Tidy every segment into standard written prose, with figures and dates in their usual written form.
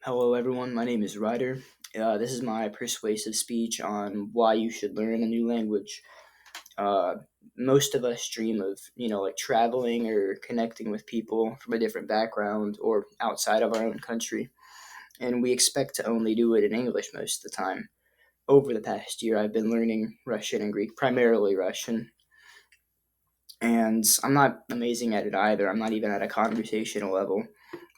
Hello, everyone. My name is Ryder. This is my persuasive speech on why you should learn a new language. Uh, Most of us dream of, like traveling or connecting with people from a different background or outside of our own country, and we expect to only do it in English most of the time. Over the past year, I've been learning Russian and Greek, primarily Russian, and I'm not amazing at it either. I'm not even at a conversational level,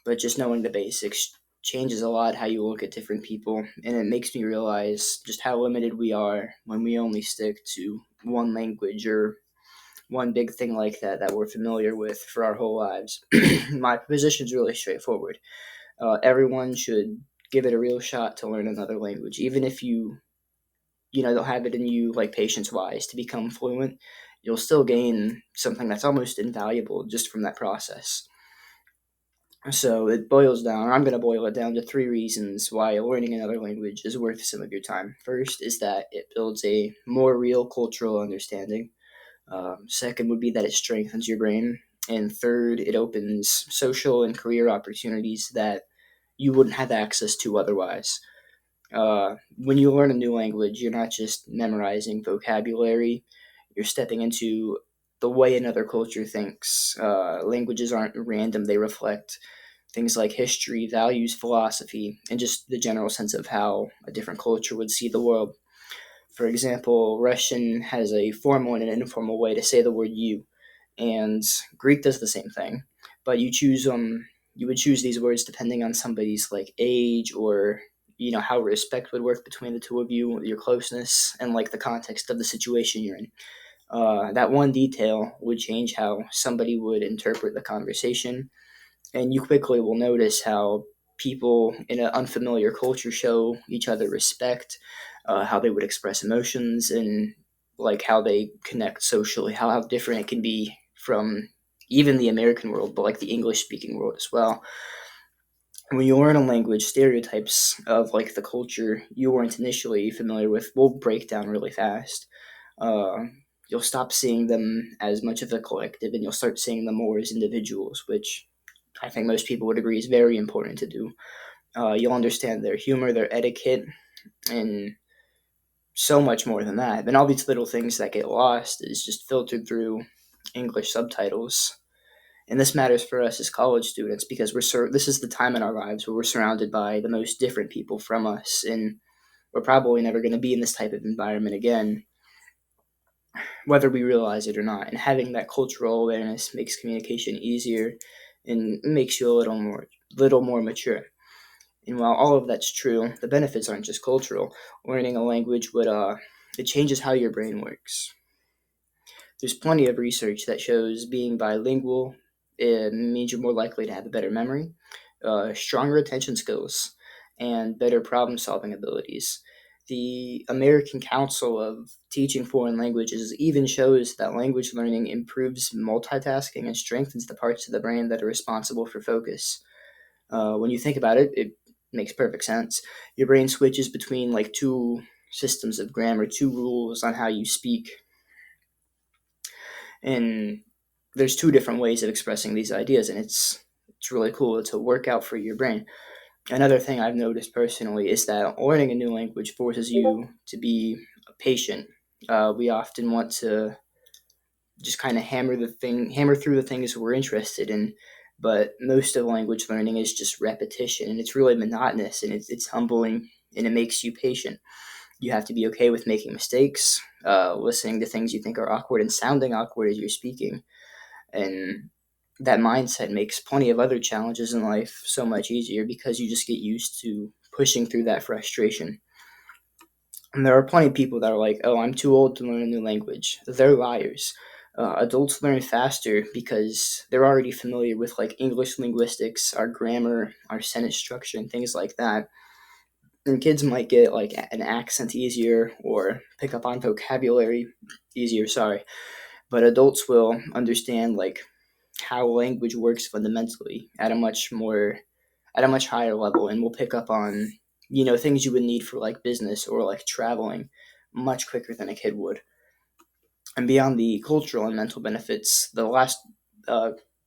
but just knowing the basics changes a lot how you look at different people, and it makes me realize just how limited we are when we only stick to one language or one big thing like that we're familiar with for our whole lives. My position is really straightforward. Everyone should give it a real shot to learn another language, even if you don't have it in you, like patience wise, to become fluent. You'll still gain something that's almost invaluable just from that process. So it boils down, or I'm going to boil it down to three reasons why learning another language is worth some of your time. First is that it builds a more real cultural understanding. Second would be that it strengthens your brain. And third, it opens social and career opportunities that you wouldn't have access to otherwise. When you learn a new language, you're not just memorizing vocabulary, you're stepping into the way another culture thinks. Languages aren't random, they reflect things like history, values, philosophy, and just the general sense of how a different culture would see the world. For example, Russian has a formal and an informal way to say the word you, and Greek does the same thing. But you would choose these words depending on somebody's like age or how respect would work between the two of you, your closeness, and like the context of the situation you're in. That one detail would change how somebody would interpret the conversation, and you quickly will notice how people in an unfamiliar culture show each other respect, how they would express emotions, and like how they connect socially, how different it can be from even the American world, but like the English speaking world as well. When you learn a language, stereotypes of like the culture you weren't initially familiar with will break down really fast. Uh, you'll stop seeing them as much of a collective, and you'll start seeing them more as individuals, which I think most people would agree is very important to do. You'll understand their humor, their etiquette, and so much more than that. And all these little things that get lost is just filtered through English subtitles. And this matters for us as college students because this is the time in our lives where we're surrounded by the most different people from us, and we're probably never going to be in this type of environment again, whether we realize it or not. And having that cultural awareness makes communication easier and makes you a little more mature. And while all of that's true, the benefits aren't just cultural. Learning a language would it changes how your brain works. There's plenty of research that shows being bilingual it means you're more likely to have a better memory, stronger attention skills, and better problem solving abilities. The American Council of Teaching Foreign Languages even shows that language learning improves multitasking and strengthens the parts of the brain that are responsible for focus. When you think about it, it makes perfect sense. Your brain switches between like two systems of grammar, two rules on how you speak, and there's two different ways of expressing these ideas, and it's really cool. It's a workout for your brain. Another thing I've noticed personally is that learning a new language forces you to be patient. We often want to just kind of hammer through the things we're interested in. But most of language learning is just repetition, and it's really monotonous, and it's humbling, and it makes you patient. You have to be okay with making mistakes, listening to things you think are awkward, and sounding awkward as you're speaking. And that mindset makes plenty of other challenges in life so much easier because you just get used to pushing through that frustration. And there are plenty of people that are like, oh, I'm too old to learn a new language. They're liars. Adults learn faster because they're already familiar with like English linguistics, our grammar, our sentence structure, and things like that. And kids might get like an accent easier or pick up on vocabulary easier, sorry. But adults will understand like how language works fundamentally at a much higher level, and will pick up on things you would need for like business or like traveling much quicker than a kid would. And beyond the cultural and mental benefits, the last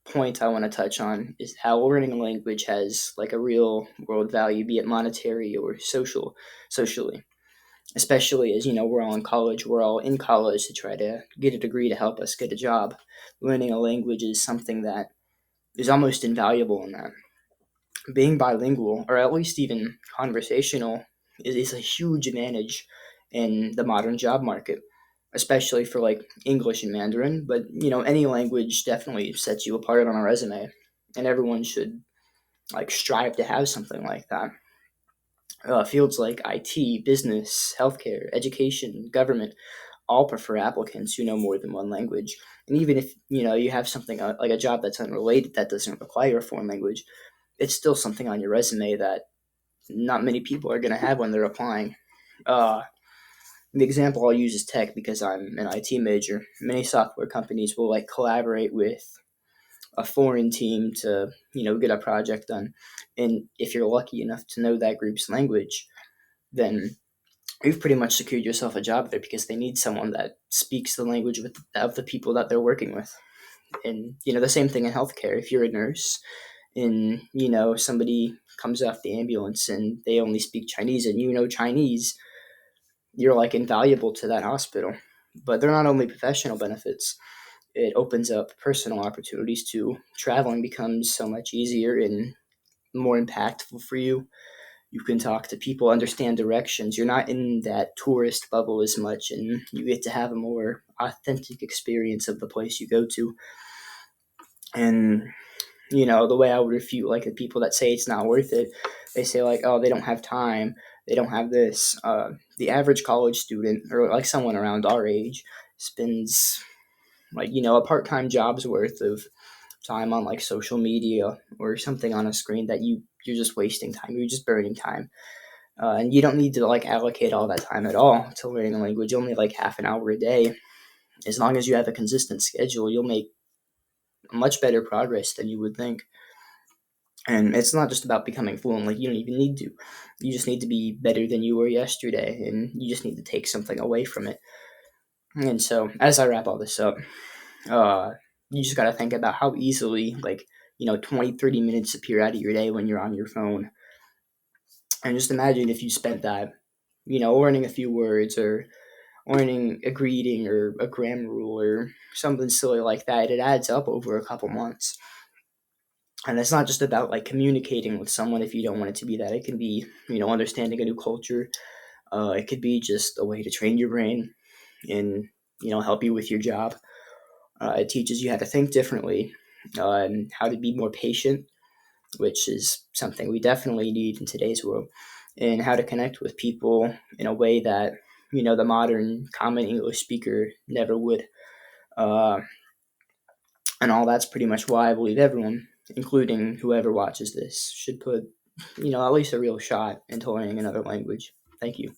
point I want to touch on is how learning a language has like a real world value, be it monetary or socially. Especially as we're all in college, we're all in college to try to get a degree to help us get a job. Learning a language is something that is almost invaluable in that. Being bilingual, or at least even conversational, is a huge advantage in the modern job market, especially for like English and Mandarin. But any language definitely sets you apart on a resume, and everyone should like strive to have something like that. Fields like IT, business, healthcare, education, government all prefer applicants who know more than one language. And even if you have something like a job that's unrelated that doesn't require a foreign language, it's still something on your resume that not many people are going to have when they're applying. Uh, the example I'll use is tech because I'm an IT major. Many software companies will like collaborate with a foreign team to get a project done, and if you're lucky enough to know that group's language, then you've pretty much secured yourself a job there because they need someone that speaks the language of the people that they're working with. And the same thing in healthcare. If you're a nurse and somebody comes off the ambulance and they only speak Chinese and Chinese, you're like invaluable to that hospital. But they're not only professional benefits, it opens up personal opportunities too. Traveling becomes so much easier and more impactful for you. You can talk to people, understand directions. You're not in that tourist bubble as much, and you get to have a more authentic experience of the place you go to. And the way I would refute like the people that say it's not worth it, they say like, oh, they don't have time, they don't have this. The average college student, or like someone around our age, spends like a part-time job's worth of time on like social media or something on a screen that you're just wasting time. You're just burning time. And you don't need to like allocate all that time at all to learning a language. Only like half an hour a day. As long as you have a consistent schedule, you'll make much better progress than you would think. And it's not just about becoming fluent. Like you don't even need to. You just need to be better than you were yesterday, and you just need to take something away from it. And so, as I wrap all this up, uh, you just got to think about how easily 20-30 minutes appear out of your day when you're on your phone. And just imagine if you spent that learning a few words or learning a greeting or a grammar rule or something silly like that. It adds up over a couple months. And it's not just about like communicating with someone if you don't want it to be that. It can be understanding a new culture. It could be just a way to train your brain and help you with your job. It teaches you how to think differently, and how to be more patient, which is something we definitely need in today's world, and how to connect with people in a way that the modern common English speaker never would. Uh, and all that's pretty much why I believe everyone, including whoever watches this, should put at least a real shot into learning another language. Thank you.